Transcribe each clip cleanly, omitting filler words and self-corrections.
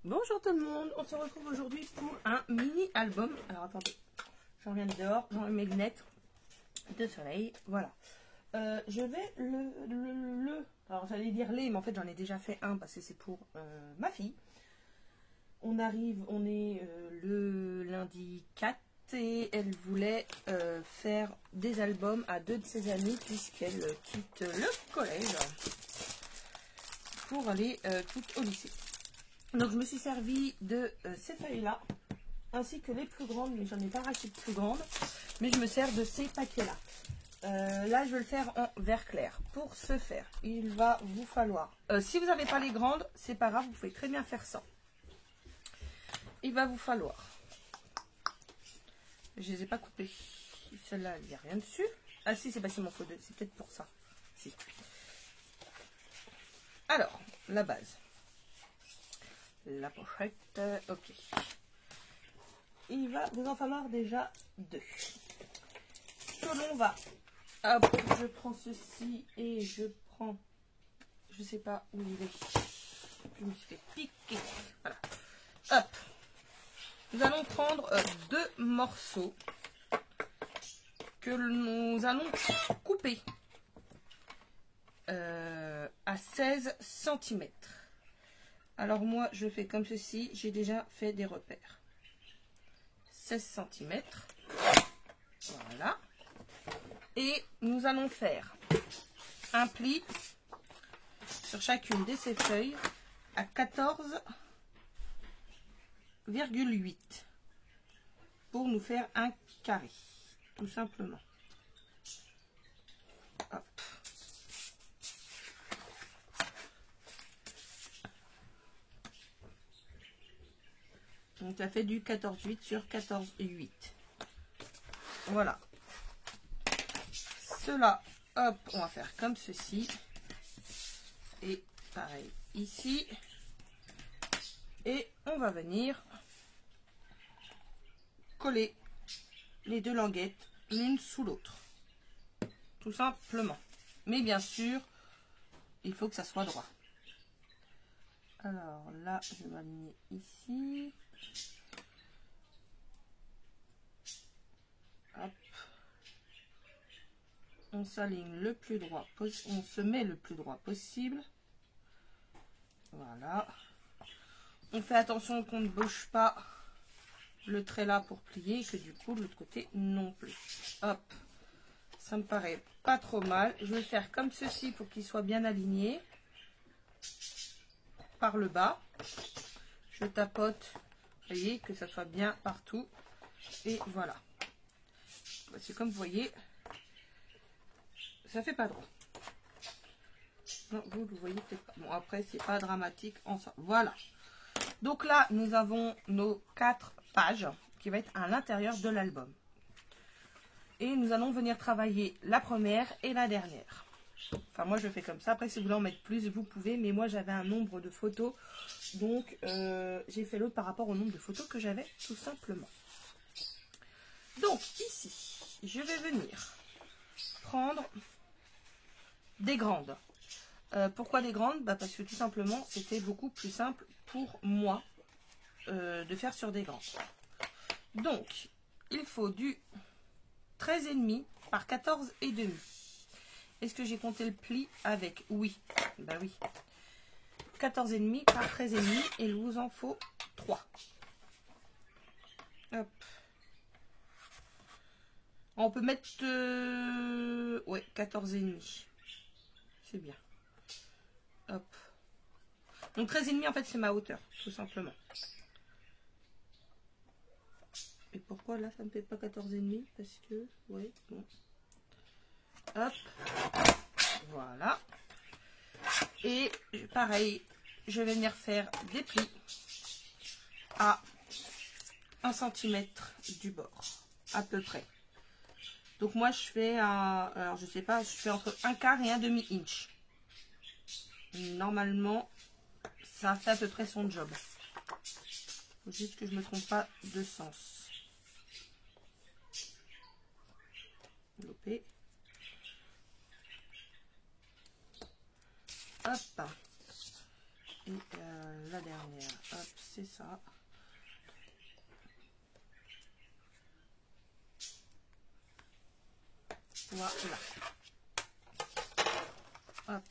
Bonjour tout le monde, on se retrouve aujourd'hui pour un mini album. Alors attendez, je reviens de dehors, j'enlève mes lunettes de soleil, voilà. Je vais alors j'allais dire les, mais en fait j'en ai déjà fait un parce que c'est pour ma fille. On est le lundi 4 et elle voulait faire des albums à 2 de ses amis puisqu'elle quitte le collège pour aller toutes au lycée. Donc je me suis servi de ces feuilles-là, ainsi que les plus grandes, mais j'en ai pas racheté de plus grandes. Mais je me sers de ces paquets-là. Là, je vais le faire en vert clair. Pour ce faire, il va vous falloir... si vous n'avez pas les grandes, c'est pas grave, vous pouvez très bien faire ça. Il va vous falloir... Je les ai pas coupées. Celle-là, il n'y a rien dessus. Ah si, c'est passé mon faux 2, c'est peut-être pour ça. Si. Alors, la base. La pochette, ok. Il va vous en falloir déjà 2. Que l'on va, hop, je prends ceci et je prends, je sais pas où il est, je me suis fait piquer, voilà, hop. Nous allons prendre 2 morceaux que nous allons couper à 16 cm. Alors moi, je fais comme ceci. J'ai déjà fait des repères. 16 cm. Voilà. Et nous allons faire un pli sur chacune de ces feuilles à 14,8 pour nous faire un carré. Tout simplement. Hop. Donc ça fait du 14,8 sur 14,8. Voilà. Cela, hop, on va faire comme ceci. Et pareil ici. Et on va venir coller les 2 languettes l'une sous l'autre. Tout simplement. Mais bien sûr, il faut que ça soit droit. Alors là, je vais m'aligner ici. Hop. On s'aligne le plus droit possible. On se met le plus droit possible. Voilà. On fait attention qu'on ne bouge pas le trait là pour plier. Et que du coup, de l'autre côté non plus. Hop. Ça me paraît pas trop mal. Je vais faire comme ceci pour qu'il soit bien aligné. Par le bas. Je tapote. Vous voyez, que ça soit bien partout. Et voilà. C'est comme vous voyez. Ça fait pas droit. Non, vous voyez peut-être pas. Bon, après, c'est pas dramatique en ça. Voilà. Donc là, nous avons nos 4 pages qui va être à l'intérieur de l'album. Et nous allons venir travailler la première et la dernière. Enfin, moi, je fais comme ça. Après, si vous voulez en mettre plus, vous pouvez. Mais moi, j'avais un nombre de photos. Donc, j'ai fait l'autre par rapport au nombre de photos que j'avais, tout simplement. Donc, ici, je vais venir prendre des grandes. Pourquoi des grandes? Parce que tout simplement, c'était beaucoup plus simple pour moi de faire sur des grandes. Donc, il faut du 13,5 par 14,5. Est-ce que j'ai compté le pli avec? Oui. Bah oui. 14,5 par 13,5 et il vous en faut 3. Hop. On peut mettre ouais, 14,5. C'est bien. Hop. Donc 13,5 en fait c'est ma hauteur, tout simplement. Et pourquoi là ça ne me fait pas 14,5? Parce que, ouais, bon. Hop. Voilà. Et pareil, je vais venir faire des plis à 1 cm du bord, à peu près. Donc moi je fais alors je sais pas, je fais entre 1/4 et 1/2 inch. Normalement, ça fait à peu près son job. Faut juste que je me trompe pas de sens. Développer. Hop. Et la dernière, hop, c'est ça. Voilà. Hop.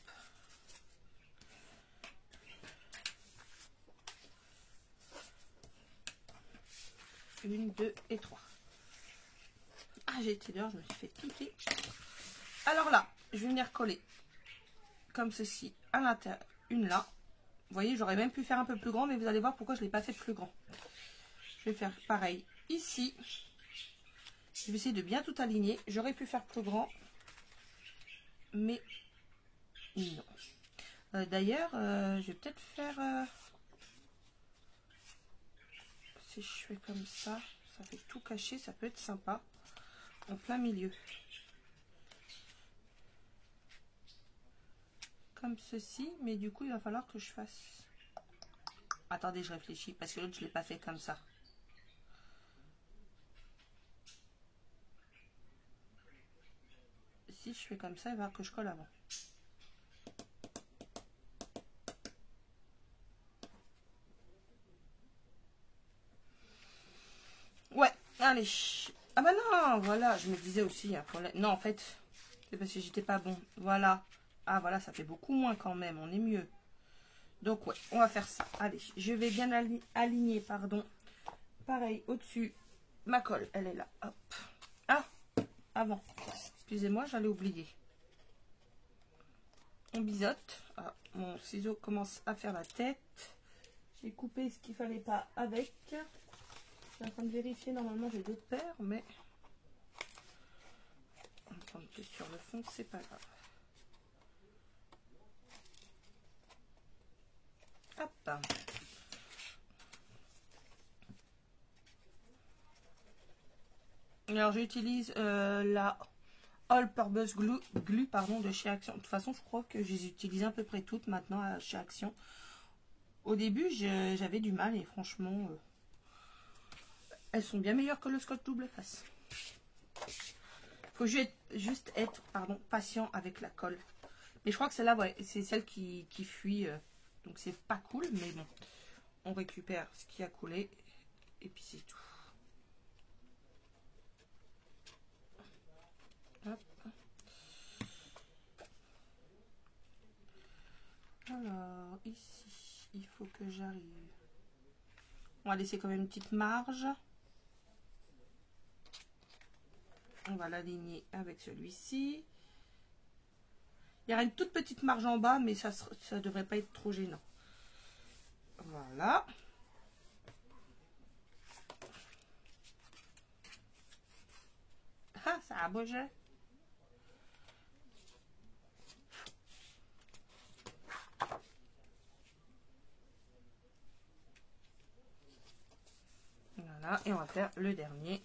Une, deux et trois. Ah, j'ai été dehors, je me suis fait piquer. Alors là, je vais venir coller comme ceci à l'intérieur. Une là. Vous voyez, j'aurais même pu faire un peu plus grand, mais vous allez voir pourquoi je ne l'ai pas fait plus grand. Je vais faire pareil ici. Je vais essayer de bien tout aligner. J'aurais pu faire plus grand, mais non. D'ailleurs, je vais peut-être faire... si je fais comme ça fait tout cacher, ça peut être sympa. En plein milieu. Comme ceci, mais du coup, il va falloir que je fasse... Attendez, je réfléchis, parce que l'autre, je ne l'ai pas fait comme ça. Si je fais comme ça, il va falloir que je colle avant. Ouais, allez. Ah bah non, voilà, je me disais aussi un problème. Non, en fait, c'est parce que j'étais pas bon. Voilà. Ah voilà, ça fait beaucoup moins quand même, on est mieux. Donc ouais, on va faire ça. Allez, je vais bien aligner, pardon. Pareil, au-dessus, ma colle, elle est là. Hop. Ah, avant. Excusez-moi, j'allais oublier. On biseaute. Ah, mon ciseau commence à faire la tête. J'ai coupé ce qu'il fallait pas avec. Je suis en train de vérifier, normalement j'ai d'autres paires, mais on prend sur le fond, c'est pas grave. Hop. Alors j'utilise la All Purpose Glue pardon, de chez Action. De toute façon, je crois que je les utilise à peu près toutes maintenant chez Action. Au début, j'avais du mal et franchement, elles sont bien meilleures que le Scotch double face. Faut juste être patient avec la colle. Mais je crois que celle-là, ouais, c'est celle qui fuit. Donc c'est pas cool, mais bon. On récupère ce qui a coulé. Et puis c'est tout. Hop. Alors, ici, il faut que j'arrive. On va laisser quand même une petite marge. On va l'aligner avec celui-ci. Il y aura une toute petite marge en bas, mais ça ne devrait pas être trop gênant. Voilà. Ah, ça a bougé. Voilà, et on va faire le dernier.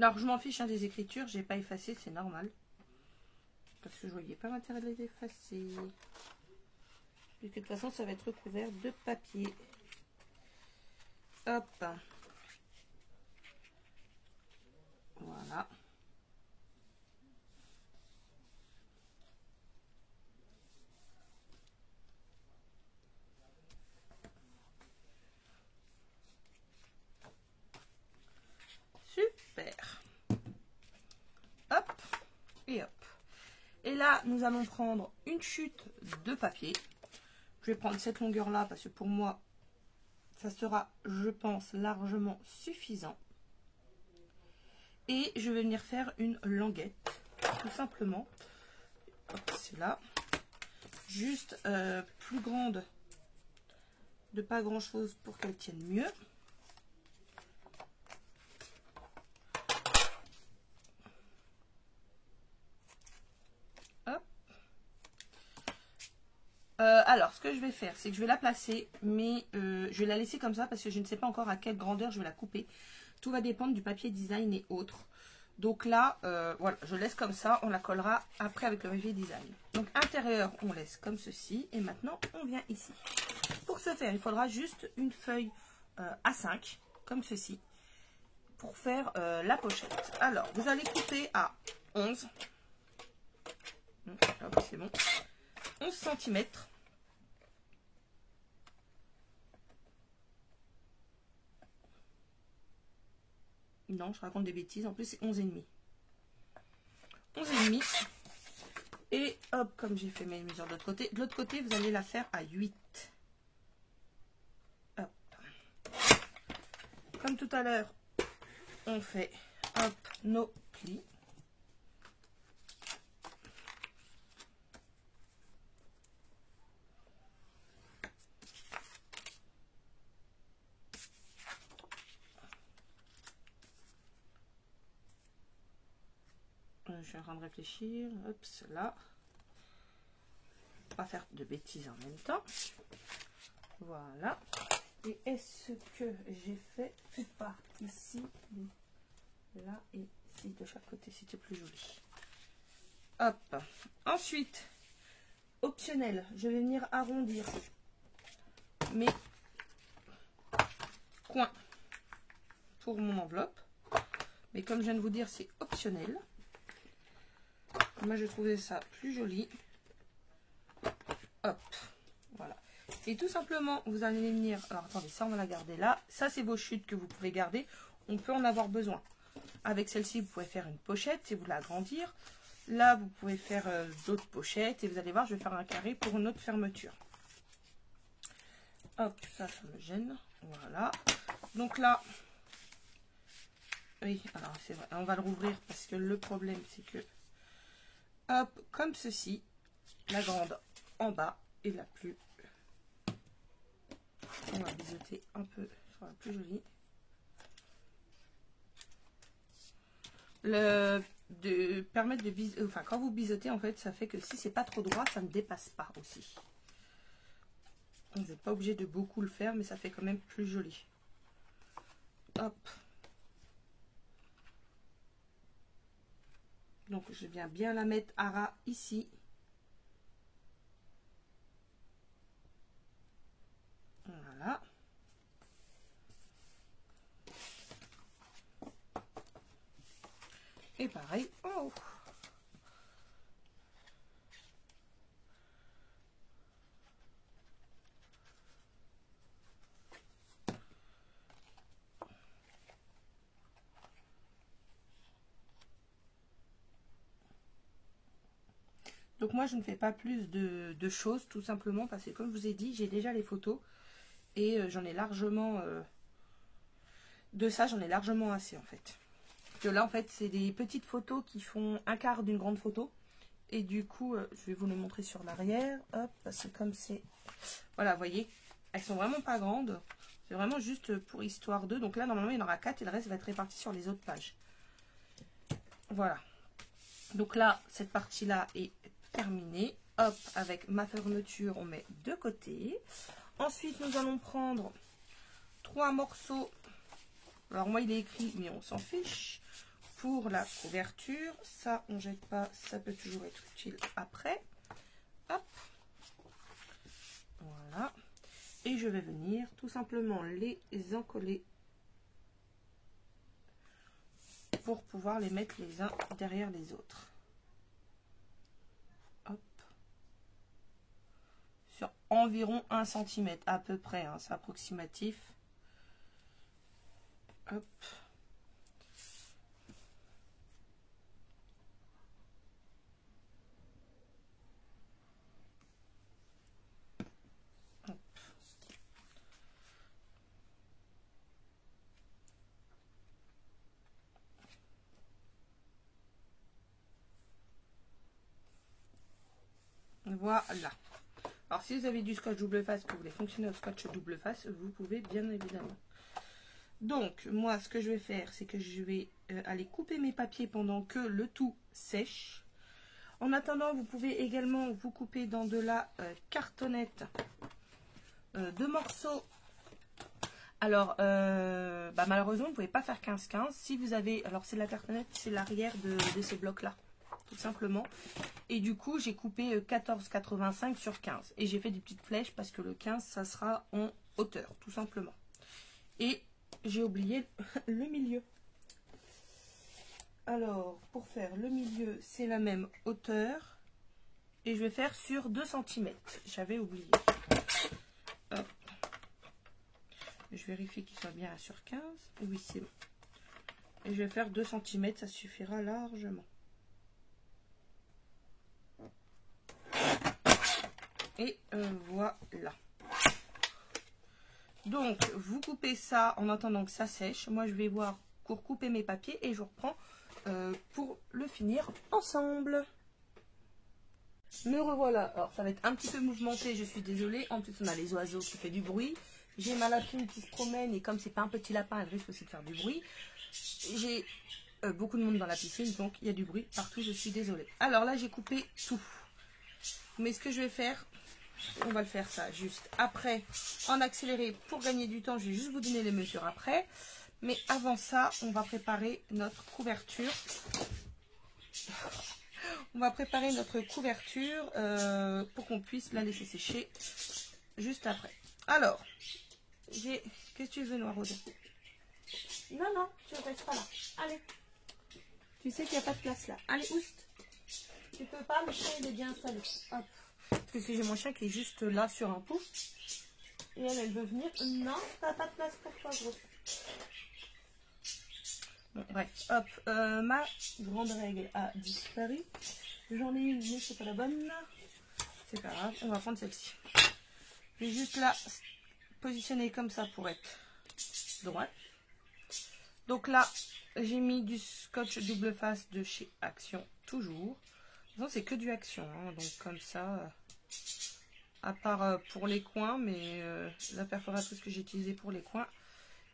Alors, je m'en fiche des écritures, j'ai pas effacé, c'est normal. Parce que je voyais pas l'intérêt de les effacer. Et que de toute façon, ça va être recouvert de papier. Hop. Voilà. Super. Hop. Et hop. Et là, nous allons prendre une chute de papier. Je vais prendre cette longueur-là parce que pour moi, ça sera, je pense, largement suffisant. Et je vais venir faire une languette, tout simplement. C'est là. Juste plus grande, de pas grand-chose pour qu'elle tienne mieux. Alors, ce que je vais faire, c'est que je vais la placer, mais je vais la laisser comme ça parce que je ne sais pas encore à quelle grandeur je vais la couper. Tout va dépendre du papier design et autres. Donc là, voilà, je laisse comme ça, on la collera après avec le papier design. Donc intérieur, on laisse comme ceci. Et maintenant, on vient ici. Pour ce faire, il faudra juste une feuille A5, comme ceci. pour faire la pochette. Alors, vous allez couper à 11. C'est bon. 11 cm. Non, je raconte des bêtises. En plus, c'est 11,5. 11,5. Et hop, comme j'ai fait mes mesures de l'autre côté, vous allez la faire à 8. Hop. Comme tout à l'heure, on fait hop, nos plis. Je suis en train de réfléchir. Hop, là. Pas faire de bêtises en même temps. Voilà. Et est-ce que j'ai fait tout part ici, là et ici de chaque côté, c'était plus joli. Hop. Ensuite, optionnel, je vais venir arrondir mes coins pour mon enveloppe. Mais comme je viens de vous dire, c'est optionnel. Moi, je trouvais ça plus joli. Hop. Voilà. Et tout simplement, vous allez venir... Alors, attendez, ça, on va la garder là. Ça, c'est vos chutes que vous pouvez garder. On peut en avoir besoin. Avec celle-ci, vous pouvez faire une pochette si vous voulez agrandir. Là, vous pouvez faire d'autres pochettes. Et vous allez voir, je vais faire un carré pour une autre fermeture. Hop, ça me gêne. Voilà. Donc là... Oui, alors, c'est vrai. On va le rouvrir parce que le problème, c'est que... Hop, comme ceci. La grande en bas et la plus... On va biseauter un peu sur la plus jolie. Permettre de biseauter, enfin quand vous biseautez en fait, ça fait que si c'est pas trop droit, ça ne dépasse pas aussi. Vous n'êtes pas obligé de beaucoup le faire, mais ça fait quand même plus joli. Hop. Donc je viens bien la mettre à ras ici. Voilà. Et pareil en haut. Donc moi je ne fais pas plus de choses tout simplement parce que comme je vous ai dit, j'ai déjà les photos et j'en ai largement de ça, j'en ai largement assez en fait. Que là en fait c'est des petites photos qui font un quart d'une grande photo et du coup je vais vous les montrer sur l'arrière. Hop, parce que comme c'est, voilà, vous voyez, elles sont vraiment pas grandes, c'est vraiment juste pour histoire d'eux. Donc là normalement il y en aura 4 et le reste va être réparti sur les autres pages. Voilà, donc là cette partie là est terminée. Hop, avec ma fermeture on met de côté. Ensuite nous allons prendre 3 morceaux. Alors moi il est écrit mais on s'en fiche. Pour la couverture, ça on jette pas, ça peut toujours être utile après. Hop, voilà. Et je vais venir tout simplement les encoller pour pouvoir les mettre les uns derrière les autres. Hop. Sur environ 1 cm à peu près, hein, c'est approximatif. Hop. Voilà. Alors si vous avez du scotch double face, que vous voulez fonctionner au scotch double face, vous pouvez bien évidemment. Donc moi ce que je vais faire, c'est que je vais aller couper mes papiers pendant que le tout sèche. En attendant, vous pouvez également vous couper dans de la cartonnette de morceaux. Alors malheureusement vous ne pouvez pas faire 15-15. Si vous avez, alors c'est la cartonnette, c'est l'arrière de ces blocs là, tout simplement. Et du coup j'ai coupé 14,85 sur 15 et j'ai fait des petites flèches parce que le 15 ça sera en hauteur tout simplement. Et j'ai oublié le milieu. Alors, pour faire le milieu, c'est la même hauteur. Et je vais faire sur 2 cm. J'avais oublié. Hop. Je vérifie qu'il soit bien sur 15. Oui, c'est bon. Et je vais faire 2 cm, ça suffira largement. Et voilà. Donc, vous coupez ça en attendant que ça sèche. Moi, je vais voir pour couper mes papiers et je reprends pour le finir ensemble. Me revoilà. Alors, ça va être un petit peu mouvementé, je suis désolée. En plus, on a les oiseaux qui font du bruit. J'ai ma lapine qui se promène et comme c'est pas un petit lapin, elle risque aussi de faire du bruit. J'ai beaucoup de monde dans la piscine, donc il y a du bruit partout, je suis désolée. Alors là, j'ai coupé tout. Mais ce que je vais faire, on va le faire ça juste après, en accéléré pour gagner du temps. Je vais juste vous donner les mesures après. Mais avant ça, on va préparer notre couverture. On va préparer notre couverture pour qu'on puisse la laisser sécher juste après. Alors, j'ai... Qu'est-ce que tu veux, Noiraude? Non, non, tu ne restes pas là. Allez. Tu sais qu'il n'y a pas de place là. Allez, oust. Tu peux pas, le chien il est bien installé. Hop. Parce que j'ai mon chien qui est juste là sur un pouf. Et elle veut venir. Non, t'as pas de place pour toi, gros. Bon, bref, hop. Ma grande règle a disparu. J'en ai une, mais c'est pas la bonne. C'est pas grave, on va prendre celle-ci. Je vais juste la positionner comme ça pour être droite. Donc là, j'ai mis du scotch double face de chez Action, toujours. Non, c'est que du Action, hein, donc comme ça, à part pour les coins, mais la perforatrice que j'ai utilisée pour les coins,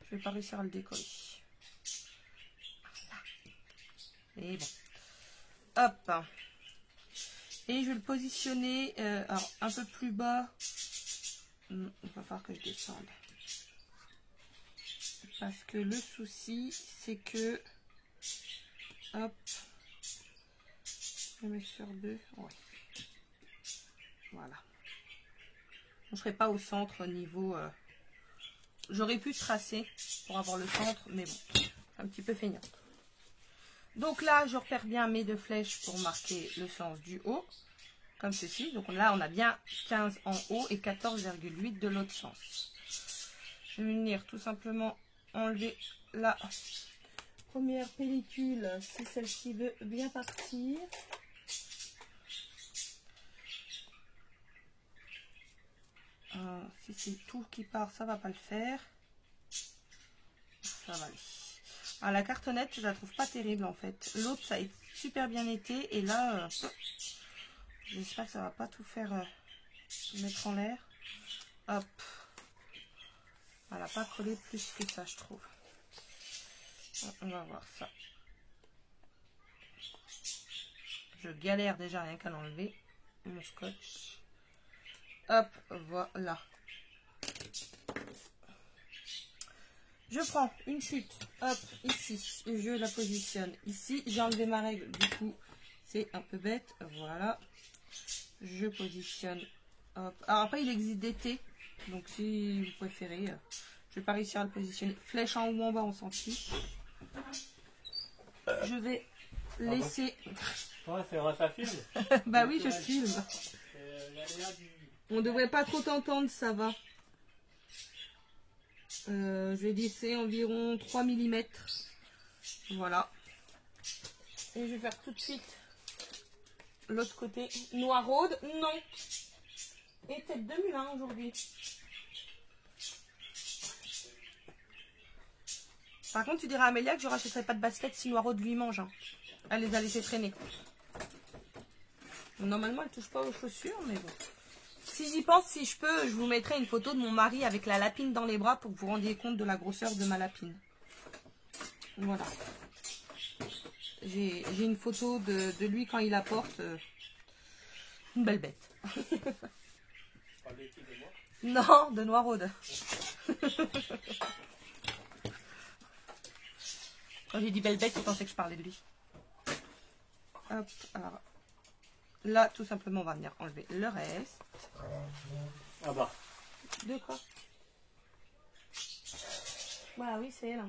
je vais pas réussir à le décoller. Voilà. Et bon. Hop. Et je vais le positionner alors, un peu plus bas. Il va falloir que je descende. Parce que le souci, c'est que... Hop. Je mets sur 2. Ouais. Voilà. Je ne serai pas au centre niveau... J'aurais pu tracer pour avoir le centre, mais bon, un petit peu feignant. Donc là, je repère bien mes 2 flèches pour marquer le sens du haut. Comme ceci. Donc là, on a bien 15 en haut et 14,8 de l'autre sens. Je vais venir tout simplement enlever la première pellicule si celle-ci veut bien partir. Si c'est tout qui part, ça va pas le faire. Ça va aller. Alors, la cartonnette, je la trouve pas terrible en fait. L'autre, ça a super bien été. Et là, j'espère que ça va pas tout faire mettre en l'air. Hop. Elle n'a pas collé plus que ça, je trouve. On va voir ça. Je galère déjà rien qu'à l'enlever. Mon scotch. Hop, voilà. Je prends une chute, hop, ici, et je la positionne ici. J'ai enlevé ma règle, du coup, c'est un peu bête. Voilà. Je positionne, hop. Alors après, il existe des T, donc si vous préférez, je vais pas réussir à le positionner. Flèche en haut ou en bas, on s'en fiche. Je vais laisser... Ouais, c'est vrai, ça filme. Bah oui, je filme. On devrait pas trop t'entendre, ça va. Je vais lisser environ 3 mm. Voilà. Et je vais faire tout de suite l'autre côté. Noiraude, non. Et tête de mulin aujourd'hui. Par contre, tu diras à Amélia que je rachèterai pas de basket si Noiraude lui mange. Hein. Elle les a laissés traîner. Normalement, elle touche pas aux chaussures, mais bon. Si j'y pense, si je peux, je vous mettrai une photo de mon mari avec la lapine dans les bras pour que vous rendiez compte de la grosseur de ma lapine. Voilà. J'ai une photo de lui quand il la porte. Une belle bête. Non, de Noiraude. Quand j'ai dit belle bête, je pensais que je parlais de lui. Hop, alors... Là, tout simplement, on va venir enlever le reste. Ah bah. De quoi? Bah oui, c'est elle.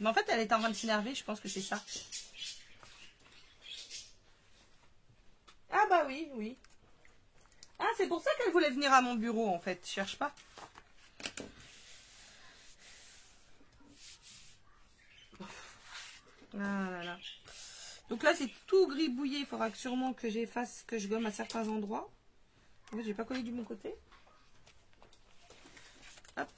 Mais en fait, elle est en train de s'énerver, je pense que c'est ça. Ah bah oui, oui. Ah, c'est pour ça qu'elle voulait venir à mon bureau, en fait. Je cherche pas. Ah là là. Donc là, c'est tout gribouillé. Il faudra sûrement que j'efface, que je gomme à certains endroits. En fait, j'ai pas collé du bon côté. Hop.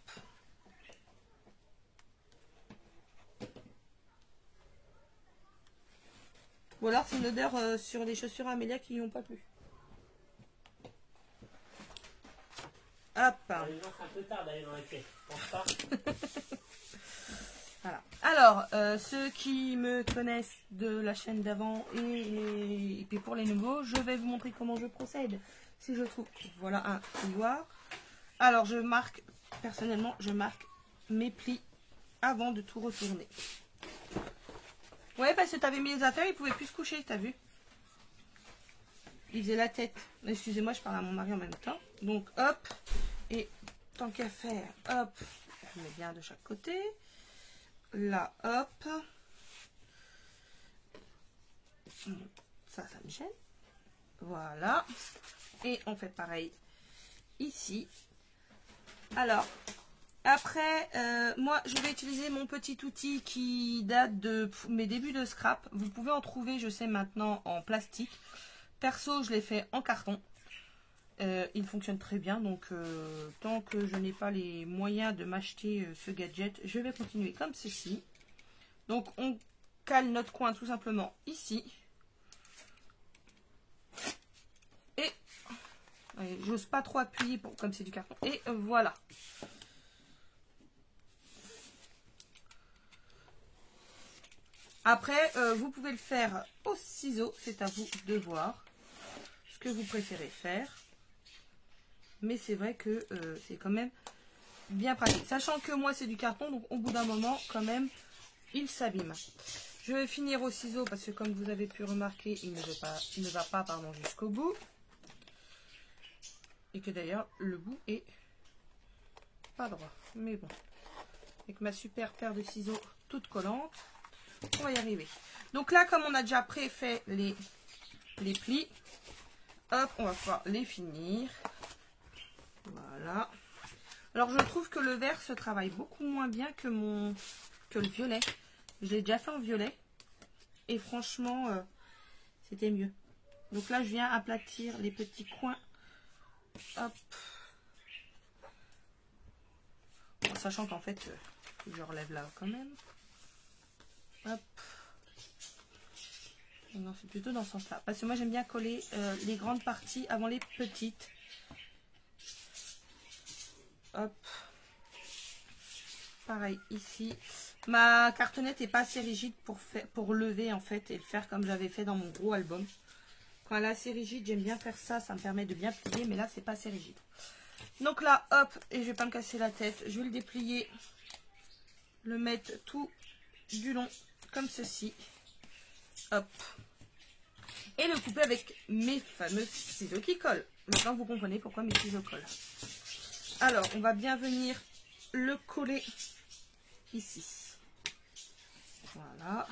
Ou alors, c'est une odeur sur les chaussures Amélia qui n'y ont pas plu. Hop. C'est un peu tard d'aller dans la pièce. Je pense pas. Voilà. Alors, ceux qui me connaissent de la chaîne d'avant et puis pour les nouveaux, je vais vous montrer comment je procède. Si je trouve, voilà un couloir. Alors, je marque, personnellement, je marque mes plis avant de tout retourner. Ouais, parce que tu avais mis les affaires, il pouvait plus se coucher, t'as vu? Il faisait la tête. Excusez-moi, je parle à mon mari en même temps. Donc, hop, et tant qu'à faire, hop, je mets bien de chaque côté. Là, hop. Ça me gêne. Voilà. Et on fait pareil ici. Alors, après, moi, je vais utiliser mon petit outil qui date de mes débuts de scrap. Vous pouvez en trouver, je sais maintenant, en plastique. Perso, je l'ai fait en carton. Il fonctionne très bien, donc tant que je n'ai pas les moyens de m'acheter ce gadget, je vais continuer comme ceci. Donc on cale notre coin tout simplement ici. Et j'ose pas trop appuyer pour, comme c'est du carton. Et voilà. Après, vous pouvez le faire au ciseau, c'est à vous de voir ce que vous préférez faire. Mais c'est vrai que c'est quand même bien pratique. Sachant que moi, c'est du carton, donc au bout d'un moment, quand même, il s'abîme. Je vais finir au ciseau parce que comme vous avez pu remarquer, il ne va pas jusqu'au bout. Et que d'ailleurs, le bout est pas droit. Mais bon, avec ma super paire de ciseaux toute collante, on va y arriver. Donc là, comme on a déjà préfait les plis, hop, on va pouvoir les finir. Voilà. Alors je trouve que le vert se travaille beaucoup moins bien que le violet. Je l'ai déjà fait en violet. Et franchement, c'était mieux. Donc là, je viens aplatir les petits coins. Hop. En sachant qu'en fait, je relève là quand même. Hop. Non, c'est plutôt dans ce sens-là. Parce que moi, j'aime bien coller les grandes parties avant les petites. Hop. Pareil ici. Ma cartonnette n'est pas assez rigide pour lever en fait et le faire comme j'avais fait dans mon gros album. Quand elle est assez rigide, j'aime bien faire ça. Ça me permet de bien plier, mais là, c'est pas assez rigide. Donc là, hop, et je vais pas me casser la tête. Je vais le déplier, le mettre tout du long comme ceci. Hop. Et le couper avec mes fameux ciseaux qui collent. Maintenant, vous comprenez pourquoi mes ciseaux collent. Alors, on va bien venir le coller ici. Voilà.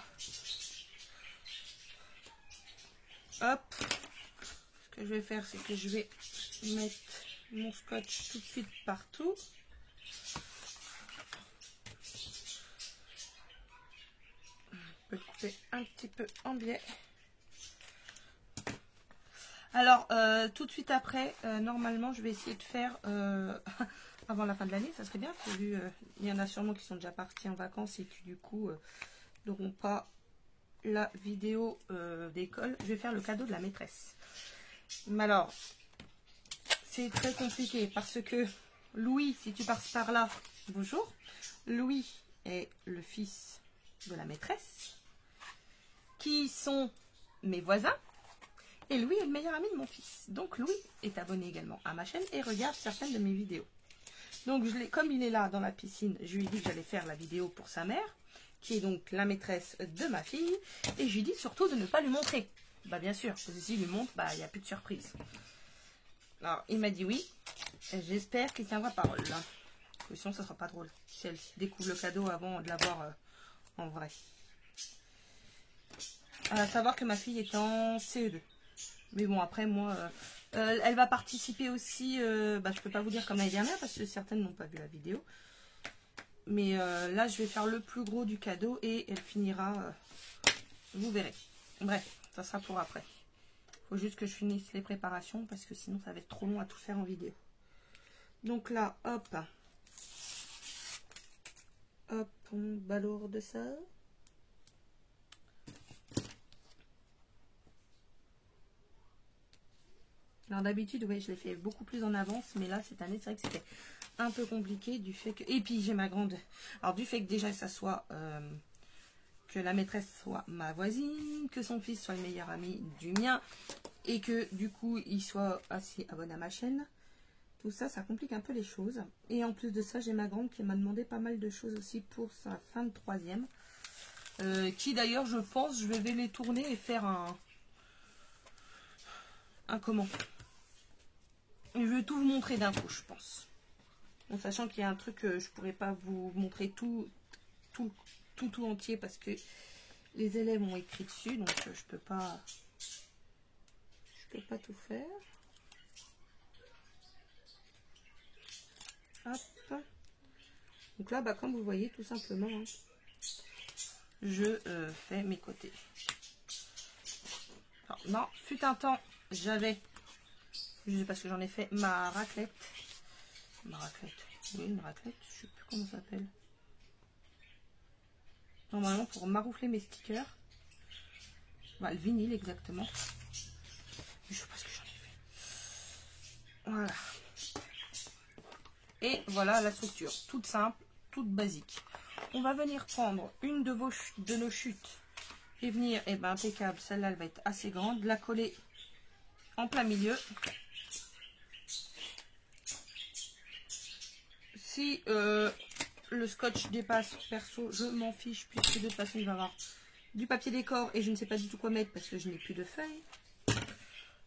Hop. Ce que je vais faire, c'est que je vais mettre mon scotch tout de suite partout. On peut couper un petit peu en biais. Alors, tout de suite après, normalement, je vais essayer de faire, avant la fin de l'année, ça serait bien, vu il y en a sûrement qui sont déjà partis en vacances et qui, du coup, n'auront pas la vidéo d'école. Je vais faire le cadeau de la maîtresse. Mais alors, c'est très compliqué parce que Louis, si tu passes par là, bonjour. Louis est le fils de la maîtresse, qui sont mes voisins. Et Louis est le meilleur ami de mon fils. Donc Louis est abonné également à ma chaîne et regarde certaines de mes vidéos. Donc comme il est là dans la piscine, je lui ai dit que j'allais faire la vidéo pour sa mère, qui est donc la maîtresse de ma fille. Et je lui ai dit surtout de ne pas lui montrer. Bah bien sûr, parce que s'il lui montre, bah il n'y a plus de surprise. Alors il m'a dit oui. J'espère qu'il tiendra parole. Sinon ça sera pas drôle. Si elle découvre le cadeau avant de l'avoir en vrai. À savoir que ma fille est en CE2. Mais bon, après, moi, elle va participer aussi. Je peux pas vous dire comme l'année dernière parce que certaines n'ont pas vu la vidéo. Mais là, je vais faire le plus gros du cadeau et elle finira. Vous verrez. Bref, ça sera pour après. Faut juste que je finisse les préparations parce que sinon, ça va être trop long à tout faire en vidéo. Donc là, hop. Hop, on balourde ça. Alors d'habitude, ouais, je l'ai fait beaucoup plus en avance, mais là, cette année, c'est vrai que c'était un peu compliqué du fait que... Et puis, j'ai ma grande... Alors, du fait que déjà, ça soit... que la maîtresse soit ma voisine, que son fils soit le meilleur ami du mien, et que, du coup, il soit assez abonné à ma chaîne. Tout ça, ça complique un peu les choses. Et en plus de ça, j'ai ma grande qui m'a demandé pas mal de choses aussi pour sa fin de 3e. Qui, d'ailleurs, je pense, je vais les tourner et faire un comment. Je vais tout vous montrer d'un coup, je pense. En sachant qu'il y a un truc que je pourrais pas vous montrer tout entier parce que les élèves ont écrit dessus, donc je peux pas tout faire. Hop. Donc là, comme vous voyez, tout simplement, hein, je fais mes côtés. Alors, non, fut un temps, j'avais... Je sais pas ce que j'en ai fait. Ma raclette. Ma raclette. Oui, une raclette. Je sais plus comment ça s'appelle. Normalement, pour maroufler mes stickers. Le vinyle, exactement. Je sais pas ce que j'en ai fait. Voilà. Et voilà la structure. Toute simple, toute basique. On va venir prendre une de nos chutes. Et venir, impeccable. Celle-là, elle va être assez grande. La coller en plein milieu. Si le scotch dépasse, perso, je m'en fiche, puisque de toute façon, il va y avoir du papier décor et je ne sais pas du tout quoi mettre parce que je n'ai plus de feuilles.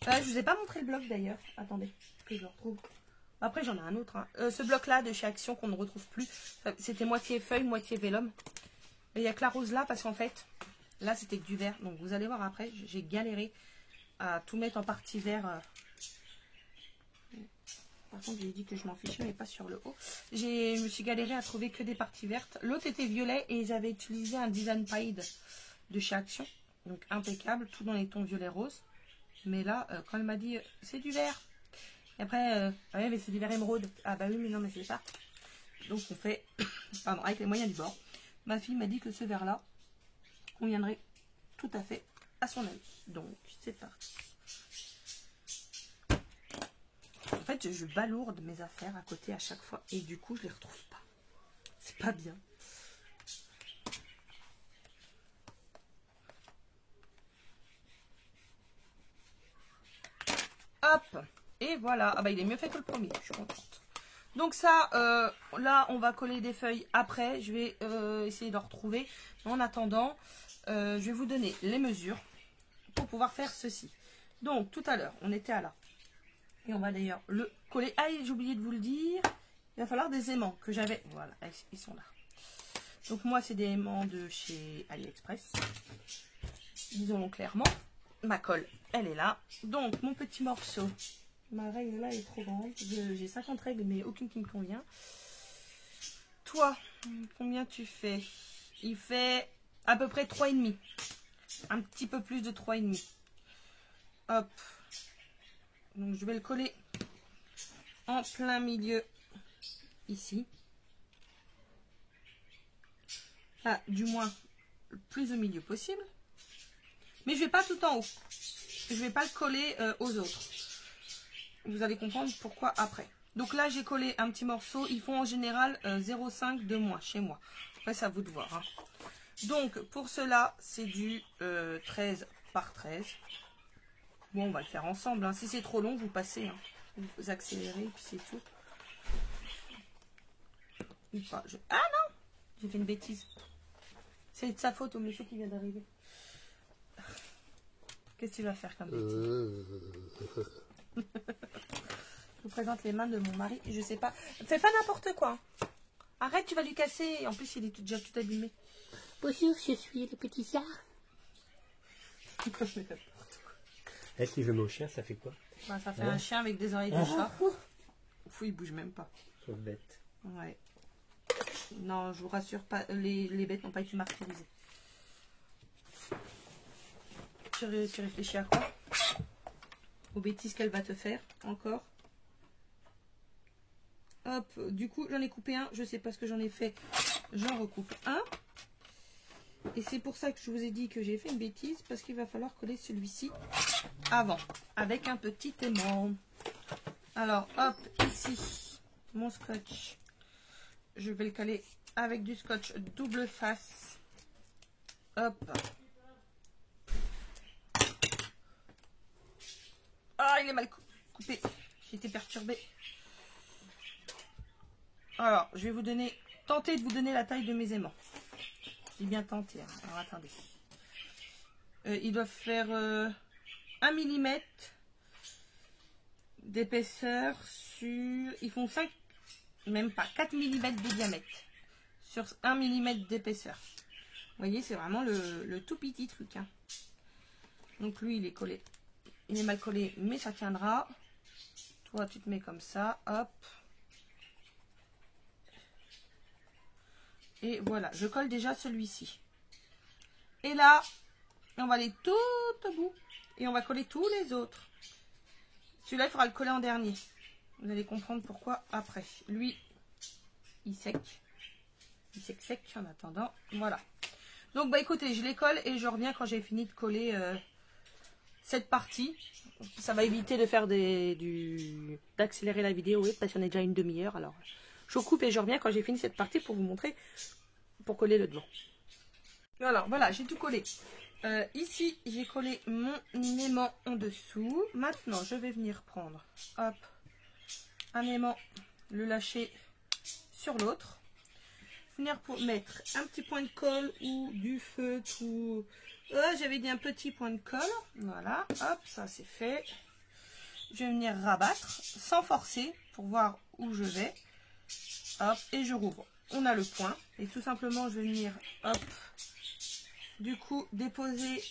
Je vous ai pas montré le bloc d'ailleurs. Attendez, que je le retrouve. Après, j'en ai un autre. Hein. Ce bloc-là de chez Action qu'on ne retrouve plus, c'était moitié feuille, moitié vélum. Il n'y a que la rose là parce qu'en fait, là, c'était que du vert. Donc, vous allez voir après, j'ai galéré à tout mettre en partie vert. Par contre, j'ai dit que je m'en fichais, mais pas sur le haut. Je me suis galéré à trouver que des parties vertes. L'autre était violet et j'avais utilisé un design paid de chez Action. Donc impeccable, tout dans les tons violet-rose. Mais là, quand elle m'a dit, c'est du vert. Et après, ouais, mais c'est du vert émeraude. Ah bah oui, mais non, mais c'est ça. Donc on fait, pardon, avec les moyens du bord. Ma fille m'a dit que ce vert-là conviendrait tout à fait à son avis. Donc, c'est parti. En fait, je balourde mes affaires à côté à chaque fois et du coup, je les retrouve pas. C'est pas bien. Hop. Et voilà. Ah bah, il est mieux fait que le premier. Je suis contente. Donc ça, là, on va coller des feuilles après. Je vais essayer de retrouver. En attendant, je vais vous donner les mesures pour pouvoir faire ceci. Donc, tout à l'heure, on était à là. Et on va d'ailleurs le coller. Ah, j'ai oublié de vous le dire. Il va falloir des aimants que j'avais. Voilà, ils sont là. Donc moi, c'est des aimants de chez AliExpress. Disons-le clairement. Ma colle, elle est là. Donc, mon petit morceau. Ma règle là est trop grande. J'ai 50 règles, mais aucune qui me convient. Toi, combien tu fais? Il fait à peu près 3,5. Un petit peu plus de 3,5. Hop. Donc je vais le coller en plein milieu ici. Ah, du moins le plus au milieu possible. Mais je vais pas tout en haut. Je vais pas le coller aux autres. Vous allez comprendre pourquoi après. Donc là j'ai collé un petit morceau. Ils font en général 0,5 de moins chez moi. Après c'est à vous de voir. Hein. Donc pour cela c'est du 13 par 13. Bon, on va le faire ensemble. Hein. Si c'est trop long, vous passez. Hein. Vous accélérez, et puis c'est tout. Ou pas. Ah non! J'ai fait une bêtise. C'est de sa faute au monsieur qui vient d'arriver. Qu'est-ce que tu vas faire comme bêtise? Je vous présente les mains de mon mari. Je sais pas. Fais pas n'importe quoi. Arrête, tu vas lui casser. En plus, il est déjà tout abîmé. Bonjour, je suis le petit chat. Et si je mets au chien, ça fait quoi? Bah, ça fait un chien avec des oreilles de chat. Fou, il bouge même pas. Sauf bête. Ouais. Non, je vous rassure pas, les bêtes n'ont pas été martyrisées. Tu réfléchis à quoi? Aux bêtises qu'elle va te faire, encore. Hop, du coup, j'en ai coupé un. Je sais pas ce que j'en ai fait. J'en recoupe un. Et c'est pour ça que je vous ai dit que j'ai fait une bêtise. Parce qu'il va falloir coller celui-ci avant. Avec un petit aimant. Alors, hop, ici, mon scotch. Je vais le coller avec du scotch double face. Hop. Ah, il est mal coupé. J'ai été perturbée. Alors, je vais vous donner, tenter de vous donner la taille de mes aimants. J'ai bien tenté. Hein. Alors, attendez. Ils doivent faire 1 mm d'épaisseur sur... Ils font 5, même pas, 4 mm de diamètre sur 1 mm d'épaisseur. Vous voyez, c'est vraiment le tout petit truc. Hein. Donc, lui, il est collé. Il est mal collé, mais ça tiendra. Toi, tu te mets comme ça. Hop. Et voilà, je colle déjà celui-ci. Et là, on va aller tout au bout. Et on va coller tous les autres. Celui-là, il faudra le coller en dernier. Vous allez comprendre pourquoi après. Lui, il sec. Il sec en attendant. Voilà. Donc, bah écoutez, je les colle et je reviens quand j'ai fini de coller cette partie. Ça va éviter de faire d'accélérer la vidéo, oui, parce qu'on est déjà une demi-heure. Alors, je coupe et je reviens quand j'ai fini cette partie pour vous montrer, pour coller le devant. Alors, voilà, j'ai tout collé. Ici, j'ai collé mon aimant en dessous. Maintenant, je vais venir prendre, hop, un aimant, le lâcher sur l'autre. Venir pour mettre un petit point de colle ou du feutre ou... j'avais dit un petit point de colle. Voilà, hop, ça c'est fait. Je vais venir rabattre sans forcer pour voir où je vais. Hop, et je rouvre. On a le point. Et tout simplement, je vais venir, hop, du coup, déposer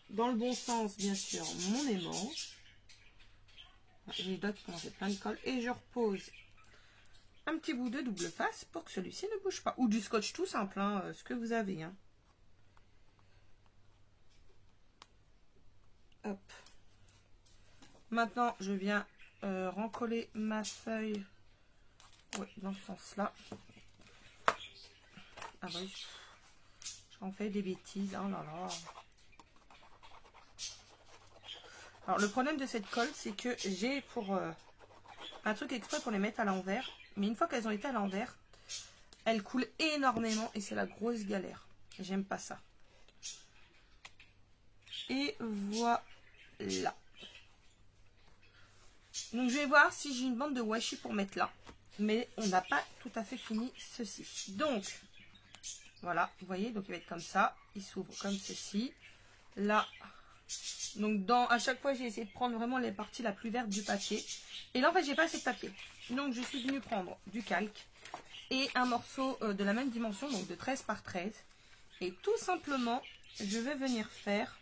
dans le bon sens, bien sûr, mon aimant. J'ai les doigts qui commencent à être plein de colle. Et je repose un petit bout de double face pour que celui-ci ne bouge pas. Ou du scotch tout simple, hein, ce que vous avez. Hein. Hop. Maintenant, je viens rencoller ma feuille dans ce sens-là. Ah oui, j'en fais des bêtises. Oh là là. Alors, le problème de cette colle, c'est que j'ai pour un truc exprès pour les mettre à l'envers. Mais une fois qu'elles ont été à l'envers, elles coulent énormément et c'est la grosse galère. J'aime pas ça. Et voilà. Donc, je vais voir si j'ai une bande de washi pour mettre là. Mais on n'a pas tout à fait fini ceci. Donc, voilà, vous voyez, donc il va être comme ça. Il s'ouvre comme ceci. Là, donc à chaque fois, j'ai essayé de prendre vraiment les parties la plus verte du papier. Et là, en fait, j'ai pas assez de papier. Donc, je suis venue prendre du calque et un morceau de la même dimension, donc de 13 par 13. Et tout simplement, je vais venir faire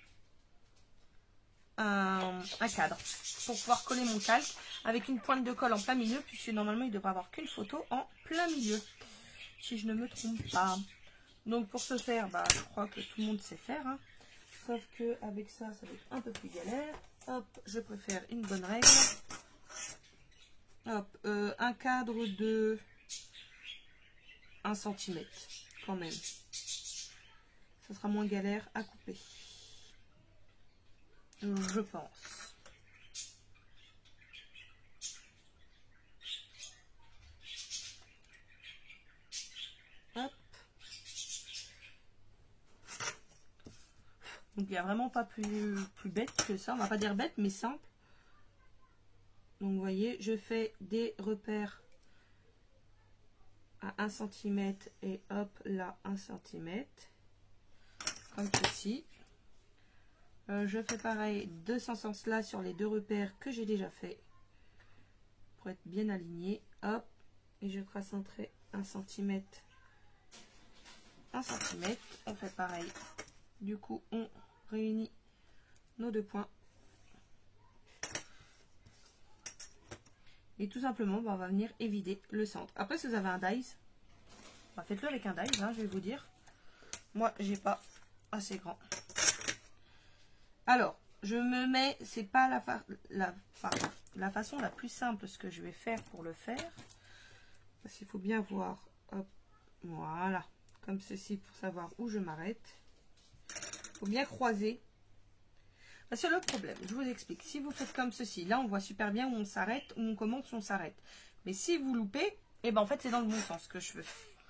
un cadre pour pouvoir coller mon calque avec une pointe de colle en plein milieu, puisque normalement, il devrait avoir qu'une photo en plein milieu, si je ne me trompe pas. Donc, pour ce faire, bah, je crois que tout le monde sait faire, hein. Sauf que avec ça, ça va être un peu plus galère. Hop, je préfère une bonne règle. Hop, un cadre de 1 cm quand même. Ça sera moins galère à couper. Je pense. Hop. Donc il n'y a vraiment pas plus bête que ça. On va pas dire bête, mais simple. Donc vous voyez, je fais des repères à 1 cm et hop là 1 cm. Comme ceci. Je fais pareil de ce sens-là sur les deux repères que j'ai déjà fait. Pour être bien aligné. Hop. Et je ferai centrer 1 cm 1 cm. On fait pareil. Du coup, on réunit nos 2 points. Et tout simplement, on va venir évider le centre. Après, si vous avez un dies, faites-le avec un dies, hein, je vais vous dire. Moi, j'ai pas assez grand. Alors, je me mets, c'est pas la façon la plus simple ce que je vais faire pour le faire. Parce qu'il faut bien voir, hop, voilà, comme ceci pour savoir où je m'arrête. Il faut bien croiser. Parce que le problème, je vous explique, si vous faites comme ceci, là on voit super bien où on s'arrête, où on commence, où on s'arrête. Mais si vous loupez, et ben en fait c'est dans le bon sens que je veux,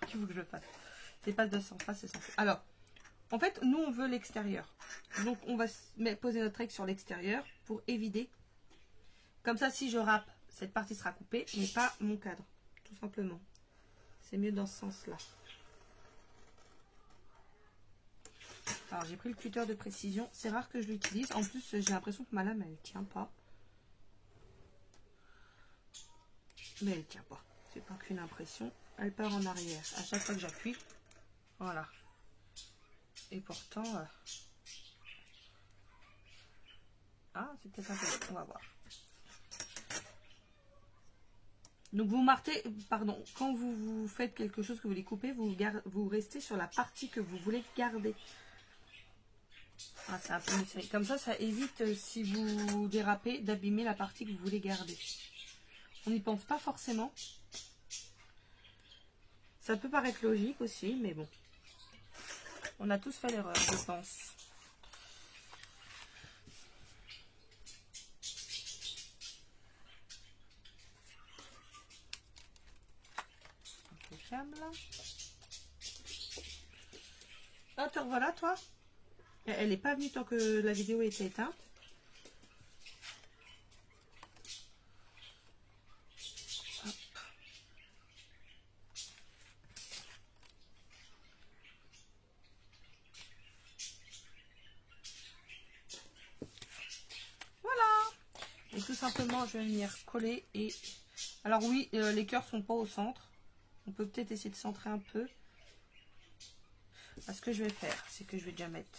qu'il faut que je fasse. C'est pas de sens, c'est sens. Alors, en fait, nous on veut l'extérieur. Donc on va poser notre règle sur l'extérieur pour éviter. Comme ça, si je râpe, cette partie sera coupée, mais pas mon cadre, tout simplement. C'est mieux dans ce sens-là. Alors j'ai pris le cutter de précision, c'est rare que je l'utilise, en plus j'ai l'impression que ma lame elle tient pas. Mais elle tient pas, c'est pas qu'une impression, elle part en arrière à chaque fois que j'appuie. Voilà. Et pourtant... Ah, c'est peut-être un peu... On va voir. Donc vous marquez, pardon, quand vous faites quelque chose que vous voulez couper, vous restez sur la partie que vous voulez garder. Ah, c'est un peu une série. Comme ça évite, si vous dérapez, d'abîmer la partie que vous voulez garder. On n'y pense pas forcément. Ça peut paraître logique aussi, mais bon. On a tous fait l'erreur, je pense. Impeccable. Ah, te revoilà, toi? Elle n'est pas venue tant que la vidéo était éteinte. Hop. Voilà. Et tout simplement, je vais venir coller. Et alors oui, les cœurs sont pas au centre. On peut peut-être essayer de centrer un peu. Ce que je vais faire, c'est que je vais déjà mettre.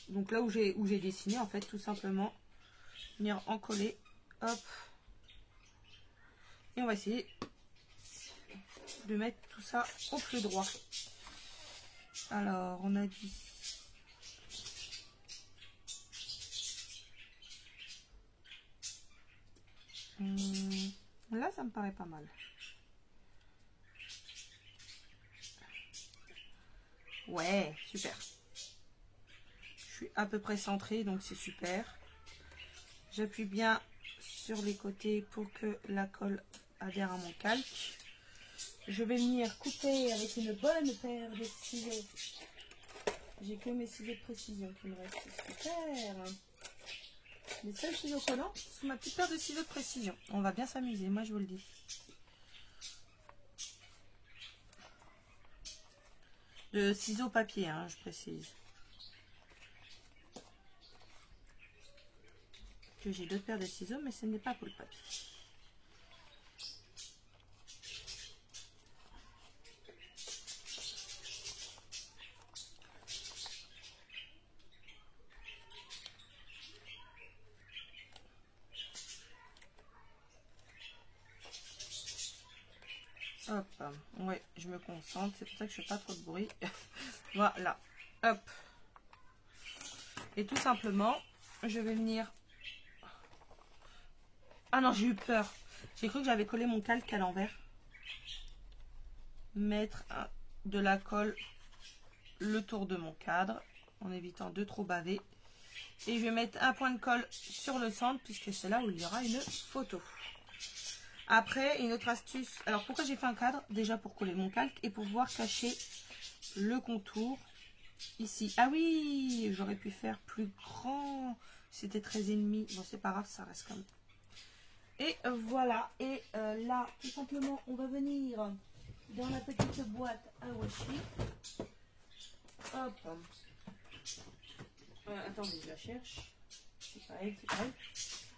Donc là où j'ai dessiné, en fait, tout simplement, venir en coller. Hop. Et on va essayer de mettre tout ça au plus droit. Alors, on a dit... Là, ça me paraît pas mal. Ouais, super. Je suis à peu près centrée, donc c'est super. J'appuie bien sur les côtés pour que la colle adhère à mon calque. Je vais venir couper avec une bonne paire de ciseaux. J'ai que mes ciseaux de précision qui me restent. Super. Les seuls ciseaux collants sont ma petite paire de ciseaux de précision. On va bien s'amuser, moi je vous le dis. De ciseaux papier, hein, je précise. Que j'ai 2 paires de ciseaux, mais ce n'est pas pour le papier. Hop, ouais, je me concentre, c'est pour ça que je fais pas trop de bruit. Voilà, hop. Et tout simplement, je vais venir... Ah non, j'ai eu peur. J'ai cru que j'avais collé mon calque à l'envers. Mettre de la colle le tour de mon cadre, en évitant de trop baver. Et je vais mettre un point de colle sur le centre, puisque c'est là où il y aura une photo. Après, une autre astuce. Alors, pourquoi j'ai fait un cadre? Déjà pour coller mon calque et pour pouvoir cacher le contour ici. Ah oui, j'aurais pu faire plus grand. C'était 13,5. Bon, c'est pas grave, ça reste comme. Et voilà. Et là, tout simplement, on va venir dans la petite boîte à washi. Hop. Attendez, je la cherche. C'est pareil, c'est pareil.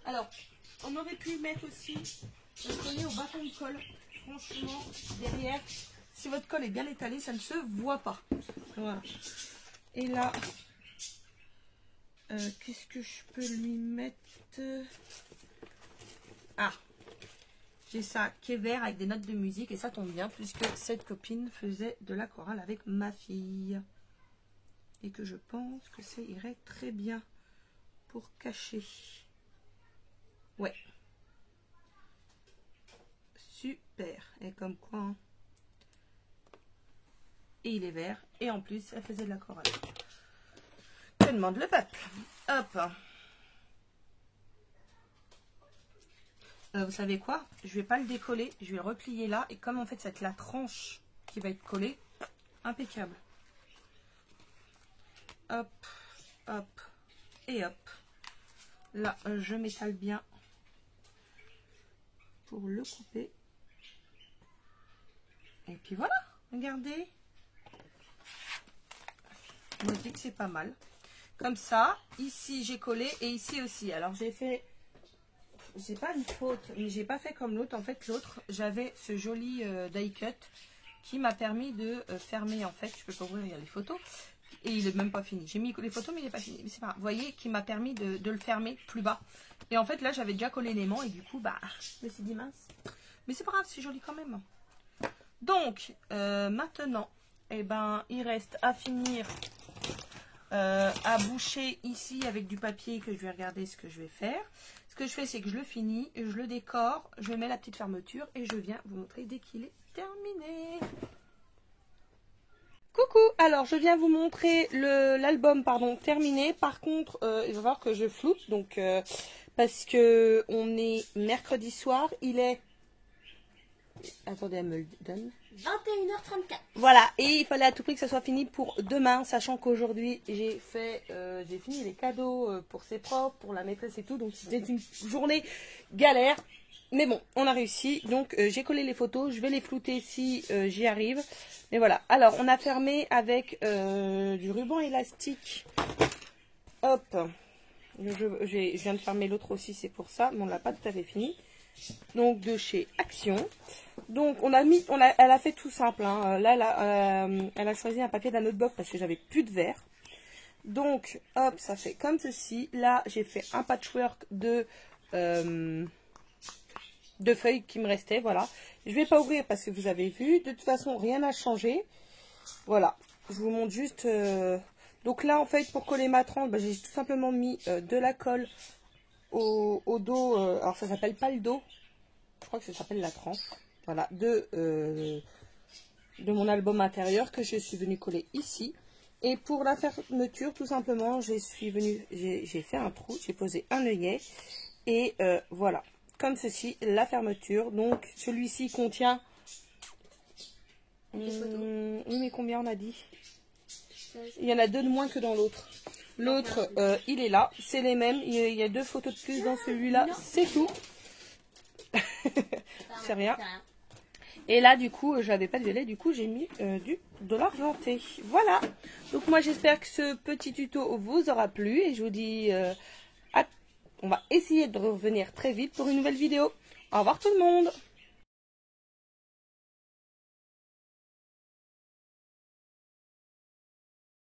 Alors, on aurait pu mettre aussi le collet au bâton de colle. Franchement, derrière, Si votre colle est bien étalée, ça ne se voit pas. Voilà. Et là, qu'est-ce que je peux lui mettre? Ah, j'ai ça qui est vert avec des notes de musique. Et ça tombe bien puisque cette copine faisait de l'aquarelle avec ma fille. Et que je pense que ça irait très bien pour cacher. Ouais. Super. Et comme quoi, hein. Et il est vert. Et en plus, elle faisait de l'aquarelle. Que demande le peuple? Hop. Vous savez quoi? Je vais pas le décoller. Je vais le replier là. Et comme en fait, c'est la tranche qui va être collée. Impeccable. Hop. Hop. Et hop. Là, je m'étale bien pour le couper. Et puis voilà. Regardez. Moi, je dis que c'est pas mal. Comme ça, ici j'ai collé et ici aussi. Alors j'ai fait, j'ai pas une faute, mais j'ai pas fait comme l'autre. En fait, l'autre, j'avais ce joli die cut qui m'a permis de fermer. En fait, je peux pas ouvrir, il y a les photos et il est même pas fini. J'ai mis les photos, mais il est pas fini. Mais c'est pas grave. Vous voyez, qui m'a permis de le fermer plus bas. Et en fait, là, j'avais déjà collé l'aimant et du coup, bah, je me suis dit mince. Mais c'est pas grave, c'est joli quand même. Donc, maintenant, eh ben, il reste à finir. À boucher ici avec du papier que je vais regarder ce que je vais faire. Ce que je fais, c'est que je le finis, je le décore, je mets la petite fermeture et je viens vous montrer dès qu'il est terminé. Coucou, alors je viens vous montrer l'album terminé. Par contre, il va falloir que je floute donc parce que on est mercredi soir, il est, attendez, elle me le donne. 21h34. Voilà, et il fallait à tout prix que ça soit fini pour demain, sachant qu'aujourd'hui j'ai fini les cadeaux pour ses profs, pour la maîtresse et tout, donc c'était une journée galère. Mais bon, on a réussi, donc j'ai collé les photos, je vais les flouter si j'y arrive. Mais voilà, alors on a fermé avec du ruban élastique. Hop, je viens de fermer l'autre aussi, c'est pour ça, mais on l'a pas tout à fait fini. Donc de chez Action. Donc elle a fait tout simple. Hein. Là, elle a choisi un papier d'un autre box parce que j'avais plus de verre. Donc hop, ça fait comme ceci. Là, j'ai fait un patchwork de feuilles qui me restaient. Voilà. Je vais pas ouvrir parce que vous avez vu. De toute façon, rien n'a changé. Voilà. Je vous montre juste. Donc là, en fait, pour coller ma tranche, bah, j'ai tout simplement mis de la colle au dos. Alors ça s'appelle pas le dos. Je crois que ça s'appelle la tranche. Voilà, de mon album intérieur que je suis venue coller ici. Et pour la fermeture, tout simplement, j'ai fait un trou, j'ai posé un œillet. Et voilà, comme ceci, la fermeture. Donc, celui-ci contient... oui, mais combien on a dit? Il y en a 2 de moins que dans l'autre. L'autre, il est là, c'est les mêmes. Il y a 2 photos de plus dans celui-là, c'est tout. C'est rien. Et là, du coup, j'avais pas de violet, du coup, j'ai mis de l'argenté. Voilà. Donc, moi, j'espère que ce petit tuto vous aura plu. Et je vous dis, on va essayer de revenir très vite pour une nouvelle vidéo. Au revoir tout le monde.